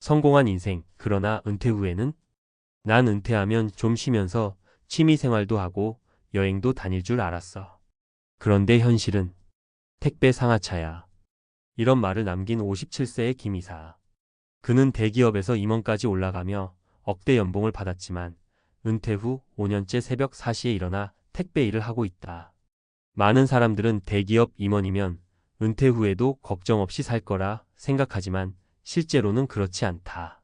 성공한 인생, 그러나 은퇴 후에는? 난 은퇴하면 좀 쉬면서 취미 생활도 하고 여행도 다닐 줄 알았어. 그런데 현실은 택배 상하차야. 이런 말을 남긴 57세의 김 이사. 그는 대기업에서 임원까지 올라가며 억대 연봉을 받았지만 은퇴 후 5년째 새벽 4시에 일어나 택배 일을 하고 있다. 많은 사람들은 대기업 임원이면 은퇴 후에도 걱정 없이 살 거라 생각하지만 실제로는 그렇지 않다.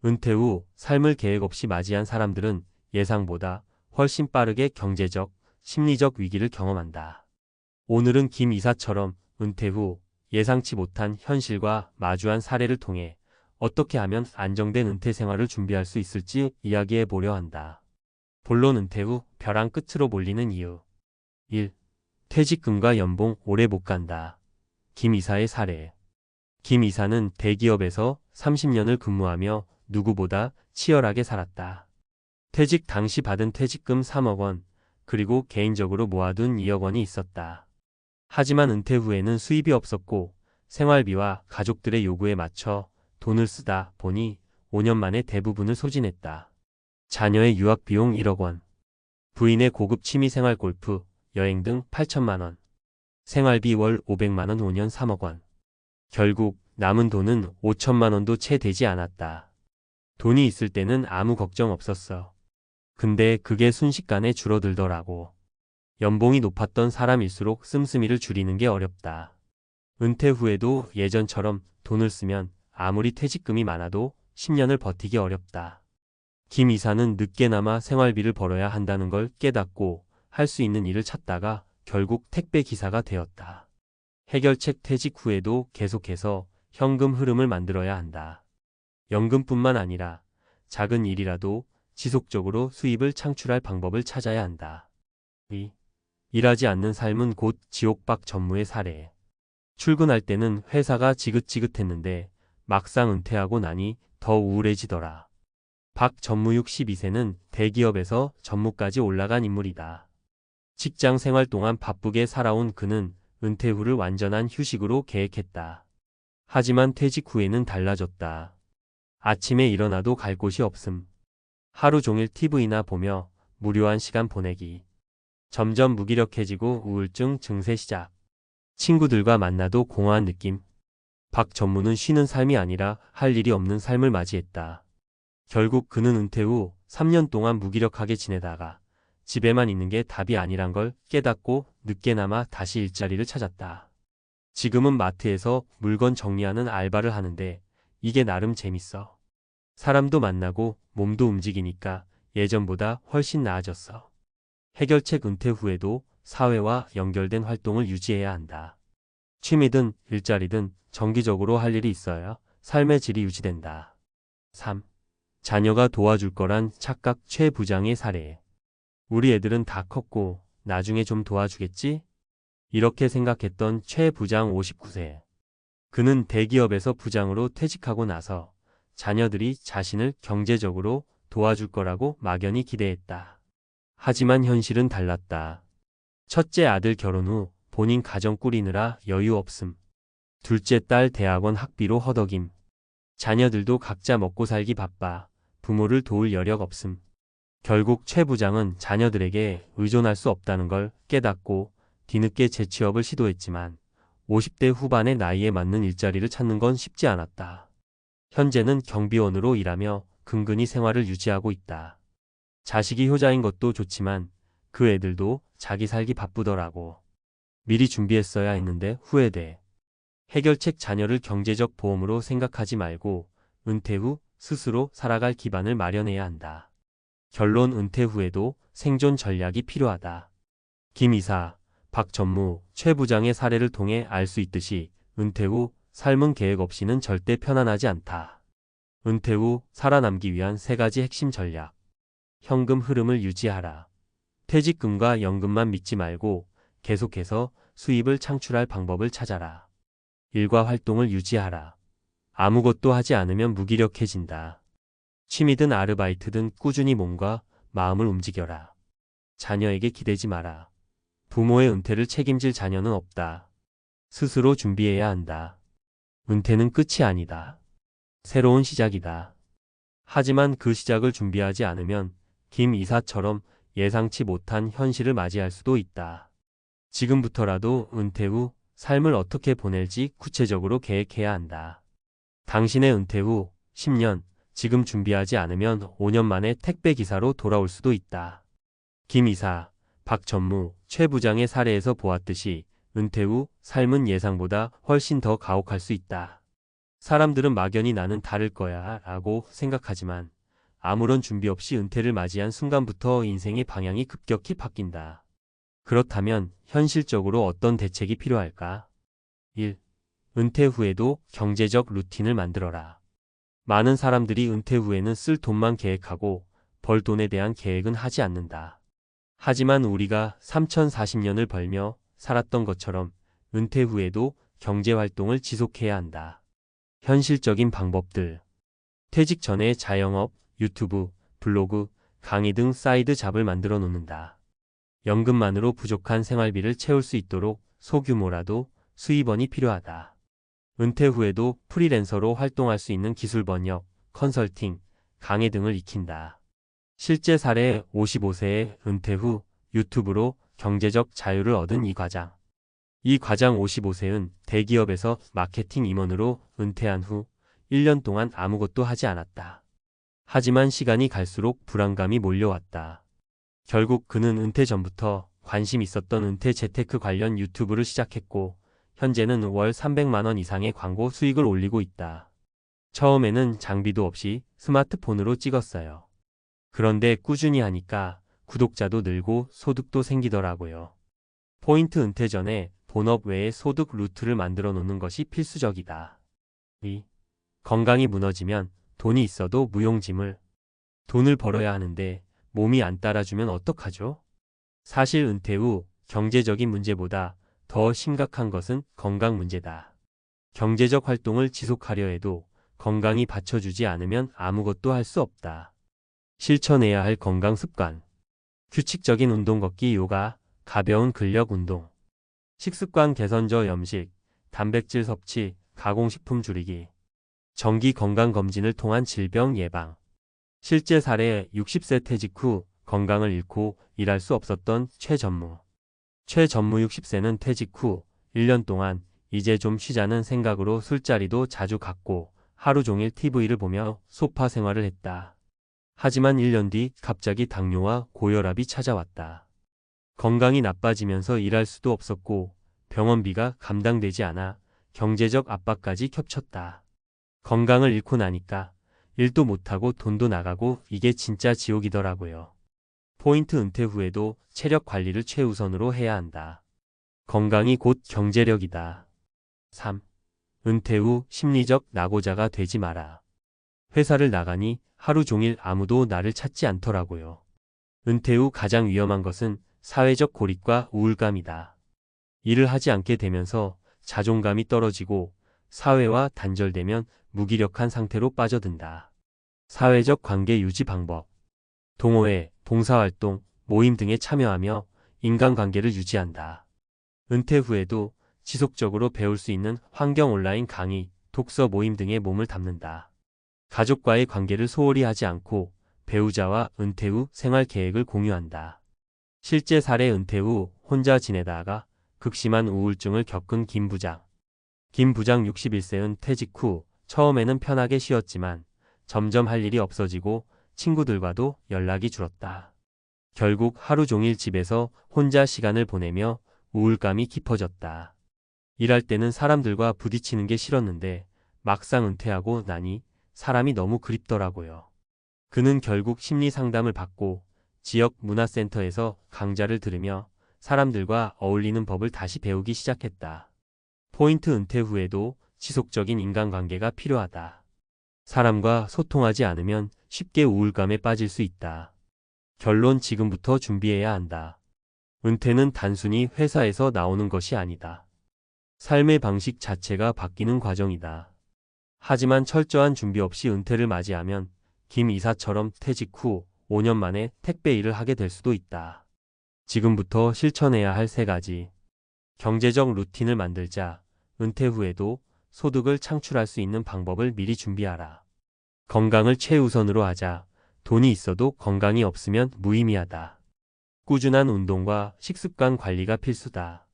은퇴 후 삶을 계획 없이 맞이한 사람들은 예상보다 훨씬 빠르게 경제적, 심리적 위기를 경험한다. 오늘은 김 이사처럼 은퇴 후 예상치 못한 현실과 마주한 사례를 통해 어떻게 하면 안정된 은퇴 생활을 준비할 수 있을지 이야기해 보려 한다. 본론 은퇴 후 벼랑 끝으로 몰리는 이유. 1. 퇴직금과 연봉 오래 못 간다. 김 이사의 사례. 김 이사는 대기업에서 30년을 근무하며 누구보다 치열하게 살았다. 퇴직 당시 받은 퇴직금 3억 원, 그리고 개인적으로 모아둔 2억 원이 있었다. 하지만 은퇴 후에는 수입이 없었고 생활비와 가족들의 요구에 맞춰 돈을 쓰다 보니 5년 만에 대부분을 소진했다. 자녀의 유학 비용 1억 원, 부인의 고급 취미생활 골프, 여행 등 8천만 원, 생활비 월 500만 원 5년 3억 원. 결국 남은 돈은 5천만 원도 채 되지 않았다. 돈이 있을 때는 아무 걱정 없었어. 근데 그게 순식간에 줄어들더라고. 연봉이 높았던 사람일수록 씀씀이를 줄이는 게 어렵다. 은퇴 후에도 예전처럼 돈을 쓰면 아무리 퇴직금이 많아도 10년을 버티기 어렵다. 김 이사는 늦게나마 생활비를 벌어야 한다는 걸 깨닫고 할 수 있는 일을 찾다가 결국 택배 기사가 되었다. 해결책 퇴직 후에도 계속해서 현금 흐름을 만들어야 한다. 연금뿐만 아니라 작은 일이라도 지속적으로 수입을 창출할 방법을 찾아야 한다. 2. 일하지 않는 삶은 곧 지옥박 전무의 사례. 출근할 때는 회사가 지긋지긋했는데 막상 은퇴하고 나니 더 우울해지더라. 박 전무 62세는 대기업에서 전무까지 올라간 인물이다. 직장 생활 동안 바쁘게 살아온 그는 은퇴 후를 완전한 휴식으로 계획했다. 하지만 퇴직 후에는 달라졌다. 아침에 일어나도 갈 곳이 없음. 하루 종일 TV나 보며 무료한 시간 보내기. 점점 무기력해지고 우울증 증세 시작. 친구들과 만나도 공허한 느낌. 박 전무는 쉬는 삶이 아니라 할 일이 없는 삶을 맞이했다. 결국 그는 은퇴 후 3년 동안 무기력하게 지내다가 집에만 있는 게 답이 아니란 걸 깨닫고 늦게나마 다시 일자리를 찾았다. 지금은 마트에서 물건 정리하는 알바를 하는데 이게 나름 재밌어. 사람도 만나고 몸도 움직이니까 예전보다 훨씬 나아졌어. 해결책 은퇴 후에도 사회와 연결된 활동을 유지해야 한다. 취미든 일자리든 정기적으로 할 일이 있어야 삶의 질이 유지된다. 3. 자녀가 도와줄 거란 착각 최 부장의 사례. 우리 애들은 다 컸고 나중에 좀 도와주겠지? 이렇게 생각했던 최 부장 59세. 그는 대기업에서 부장으로 퇴직하고 나서 자녀들이 자신을 경제적으로 도와줄 거라고 막연히 기대했다. 하지만 현실은 달랐다. 첫째 아들 결혼 후 본인 가정 꾸리느라 여유 없음. 둘째 딸 대학원 학비로 허덕임. 자녀들도 각자 먹고 살기 바빠 부모를 도울 여력 없음. 결국 최 부장은 자녀들에게 의존할 수 없다는 걸 깨닫고 뒤늦게 재취업을 시도했지만 50대 후반의 나이에 맞는 일자리를 찾는 건 쉽지 않았다. 현재는 경비원으로 일하며 근근히 생활을 유지하고 있다. 자식이 효자인 것도 좋지만 그 애들도 자기 살기 바쁘더라고. 미리 준비했어야 했는데 후회돼. 해결책 자녀를 경제적 보험으로 생각하지 말고 은퇴 후 스스로 살아갈 기반을 마련해야 한다. 결론 은퇴 후에도 생존 전략이 필요하다. 김 이사, 박 전무, 최 부장의 사례를 통해 알 수 있듯이 은퇴 후 삶은 계획 없이는 절대 편안하지 않다. 은퇴 후 살아남기 위한 3가지 핵심 전략. 현금 흐름을 유지하라. 퇴직금과 연금만 믿지 말고 계속해서 수입을 창출할 방법을 찾아라. 일과 활동을 유지하라. 아무것도 하지 않으면 무기력해진다. 취미든 아르바이트든 꾸준히 몸과 마음을 움직여라. 자녀에게 기대지 마라. 부모의 은퇴를 책임질 자녀는 없다. 스스로 준비해야 한다. 은퇴는 끝이 아니다. 새로운 시작이다. 하지만 그 시작을 준비하지 않으면 김 이사처럼 예상치 못한 현실을 맞이할 수도 있다. 지금부터라도 은퇴 후 삶을 어떻게 보낼지 구체적으로 계획해야 한다. 당신의 은퇴 후 10년, 지금 준비하지 않으면 5년 만에 택배 기사로 돌아올 수도 있다. 김 이사, 박 전무, 최 부장의 사례에서 보았듯이 은퇴 후 삶은 예상보다 훨씬 더 가혹할 수 있다. 사람들은 막연히 나는 다를 거야 라고 생각하지만 아무런 준비 없이 은퇴를 맞이한 순간부터 인생의 방향이 급격히 바뀐다. 그렇다면 현실적으로 어떤 대책이 필요할까? 1. 은퇴 후에도 경제적 루틴을 만들어라. 많은 사람들이 은퇴 후에는 쓸 돈만 계획하고 벌 돈에 대한 계획은 하지 않는다. 하지만 우리가 3040년을 벌며 살았던 것처럼 은퇴 후에도 경제활동을 지속해야 한다. 현실적인 방법들. 퇴직 전에 자영업, 유튜브, 블로그, 강의 등 사이드 잡을 만들어 놓는다. 연금만으로 부족한 생활비를 채울 수 있도록 소규모라도 수입원이 필요하다. 은퇴 후에도 프리랜서로 활동할 수 있는 기술 번역, 컨설팅, 강의 등을 익힌다. 실제 사례 55세의 은퇴 후 유튜브로 경제적 자유를 얻은 이 과장. 이 과장 55세는 대기업에서 마케팅 임원으로 은퇴한 후 1년 동안 아무것도 하지 않았다. 하지만 시간이 갈수록 불안감이 몰려왔다. 결국 그는 은퇴 전부터 관심 있었던 은퇴 재테크 관련 유튜브를 시작했고 현재는 월 300만 원 이상의 광고 수익을 올리고 있다. 처음에는 장비도 없이 스마트폰으로 찍었어요. 그런데 꾸준히 하니까 구독자도 늘고 소득도 생기더라고요. 포인트 은퇴 전에 본업 외에 소득 루트를 만들어 놓는 것이 필수적이다. 2. 건강이 무너지면 돈이 있어도 무용지물. 돈을 벌어야 하는데 몸이 안 따라주면 어떡하죠? 사실 은퇴 후 경제적인 문제보다 더 심각한 것은 건강 문제다. 경제적 활동을 지속하려 해도 건강이 받쳐주지 않으면 아무것도 할 수 없다. 실천해야 할 건강 습관. 규칙적인 운동 걷기 요가, 가벼운 근력 운동. 식습관 개선 저염식, 단백질 섭취, 가공식품 줄이기. 정기 건강검진을 통한 질병 예방. 실제 사례 60세 퇴직 후 건강을 잃고 일할 수 없었던 최 전무. 최 전무 60세는 퇴직 후 1년 동안 이제 좀 쉬자는 생각으로 술자리도 자주 갔고 하루 종일 TV를 보며 소파 생활을 했다. 하지만 1년 뒤 갑자기 당뇨와 고혈압이 찾아왔다. 건강이 나빠지면서 일할 수도 없었고 병원비가 감당되지 않아 경제적 압박까지 겹쳤다. 건강을 잃고 나니까 일도 못하고 돈도 나가고 이게 진짜 지옥이더라고요. 포인트 은퇴 후에도 체력 관리를 최우선으로 해야 한다. 건강이 곧 경제력이다. 3. 은퇴 후 심리적 낙오자가 되지 마라. 회사를 나가니 하루 종일 아무도 나를 찾지 않더라고요. 은퇴 후 가장 위험한 것은 사회적 고립과 우울감이다. 일을 하지 않게 되면서 자존감이 떨어지고 사회와 단절되면 무기력한 상태로 빠져든다. 사회적 관계 유지 방법. 동호회, 봉사활동, 모임 등에 참여하며 인간관계를 유지한다. 은퇴 후에도 지속적으로 배울 수 있는 환경 온라인 강의, 독서 모임 등에 몸을 담는다. 가족과의 관계를 소홀히 하지 않고 배우자와 은퇴 후 생활 계획을 공유한다. 실제 사례 은퇴 후 혼자 지내다가 극심한 우울증을 겪은 김 부장. 김 부장 61세는 퇴직 후 처음에는 편하게 쉬었지만 점점 할 일이 없어지고 친구들과도 연락이 줄었다. 결국 하루 종일 집에서 혼자 시간을 보내며 우울감이 깊어졌다. 일할 때는 사람들과 부딪히는 게 싫었는데 막상 은퇴하고 나니 사람이 너무 그립더라고요. 그는 결국 심리 상담을 받고 지역 문화센터에서 강좌를 들으며 사람들과 어울리는 법을 다시 배우기 시작했다. 포인트 은퇴 후에도 지속적인 인간관계가 필요하다. 사람과 소통하지 않으면 쉽게 우울감에 빠질 수 있다. 결론 지금부터 준비해야 한다. 은퇴는 단순히 회사에서 나오는 것이 아니다. 삶의 방식 자체가 바뀌는 과정이다. 하지만 철저한 준비 없이 은퇴를 맞이하면 김 이사처럼 퇴직 후 5년 만에 택배 일을 하게 될 수도 있다. 지금부터 실천해야 할 3가지. 경제적 루틴을 만들자. 은퇴 후에도 소득을 창출할 수 있는 방법을 미리 준비하라. 건강을 최우선으로 하자. 돈이 있어도 건강이 없으면 무의미하다. 꾸준한 운동과 식습관 관리가 필수다.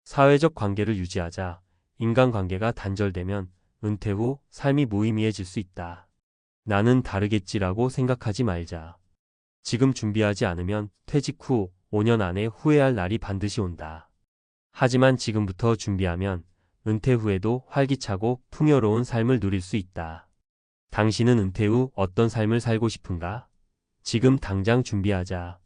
사회적 관계를 유지하자. 인간관계가 단절되면 은퇴 후 삶이 무의미해질 수 있다. 나는 다르겠지라고 생각하지 말자. 지금 준비하지 않으면 퇴직 후 5년 안에 후회할 날이 반드시 온다. 하지만 지금부터 준비하면 은퇴 후에도 활기차고 풍요로운 삶을 누릴 수 있다. 당신은 은퇴 후 어떤 삶을 살고 싶은가? 지금 당장 준비하자.